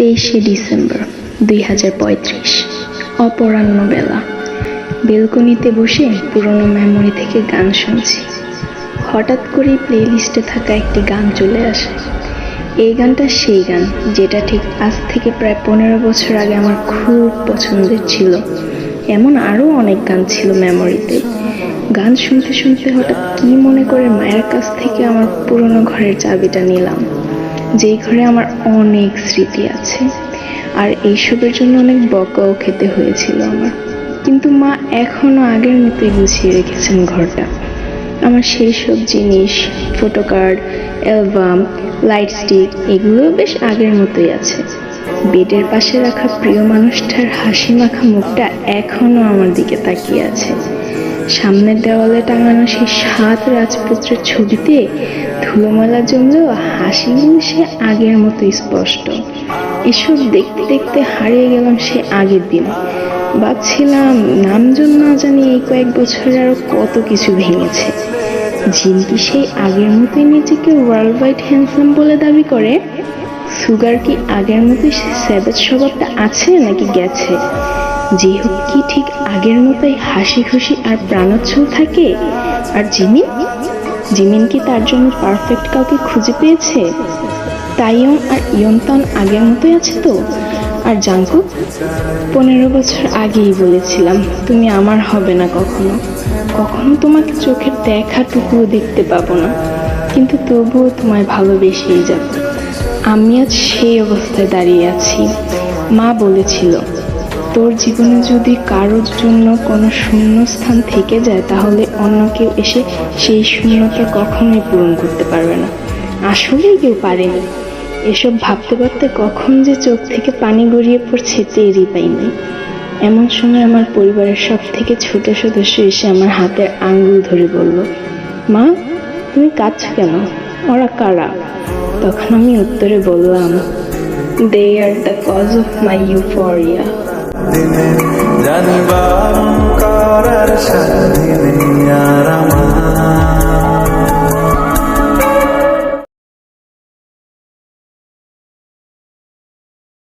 23শে December 2035, অপরাহ্ন বেলা। বেলকনিতে বসে পুরনো memory থেকে গান শুনছি। হঠাৎ করেই প্লেলিস্টে থাকা একটি গান চলে আসে। এই গানটা সেই গান যেটা ঠিক আজ থেকে প্রায় 15 বছর আগে আমার খুব পছন্দের ছিল। এমন আরও অনেক গান ছিল মেমোরিতে। গান শুনতে শুনতে হঠাৎ কি মনে করে মায়ের কাছ থেকে আমার পুরনো ঘরের চাবিটা নিলাম, যেই ঘরে আমার অনেক স্মৃতি আছে। আর এইসবের জন্য অনেক বকাও খেতে হয়েছিল আমার, কিন্তু মা এখনো আগের মতোই গুছিয়ে রেখেছেন ঘরটা। আমার সেই সব জিনিস, photo card, album, light stick, এগুলোও বেশ আগের মতোই আছে। বেডের পাশে রাখা প্রিয় মানুষটার হাসি মাখা মুখটা এখনো আমার দিকে তাকিয়ে আছে। সামনের দেওয়ালে টাঙানো সেই 7 রাজপুত্রের ছবিতে ধুলোমালা জমলেও হাসিগুলো সে আগের মতো স্পষ্ট। এসব দেখতে দেখতে হারিয়ে গেলাম সে আগের দিন। ভাবছিলাম নামজন না জানি এই কয়েক বছরে আরো কত কিছু ভেঙেছে। জিন কি সেই আগের মতোই নিজেকে ওয়ার্ল্ড ওয়াইড হ্যান্ডসাম বলে দাবি করে? সুগার কি আগের মতোই স্যাভেজ স্বভাবটা আছে নাকি গেছে? যে হোক কি ঠিক আগের মতোই হাসি খুশি আর প্রাণোচ্ছল থাকে? আর জিমিন কি তার জন্য পারফেক্ট কাউকে খুঁজে পেয়েছে? তাইয়ং আর ইয়ন্তান আগের মতোই আছে তো? আর জাংকুক? 15 বছর আগেই বলেছিলাম তুমি আমার হবে না কখনো, কখনো তোমাকে চোখের দেখাটুকুও দেখতে পাবো না, কিন্তু তবুও তোমায় ভালোবেসেই যাব। আমি আজ সেই অবস্থায় দাঁড়িয়ে আছি। মা বলেছিল তোর জীবনে যদি কারোর জন্য কোনো শূন্যস্থান থেকে যায় তাহলে অন্য কেউ এসে সেই শূন্যতা কখনোই পূরণ করতে পারবে না। আসলেই কেউ পারেনি। এসব ভাবতে ভাবতে কখন যে চোখ থেকে পানি গড়িয়ে পড়ছে টেরই পাইনি। এমন সময় আমার পরিবারের সব থেকে ছোট সদস্য এসে আমার হাতের আঙ্গুল ধরে বলল, মা তুমি কাঁদছো কেন? ওরা কারা? তখন আমি উত্তরে বললাম, they are the cause of my euphoria. জানিবার করার সাথে আর আমার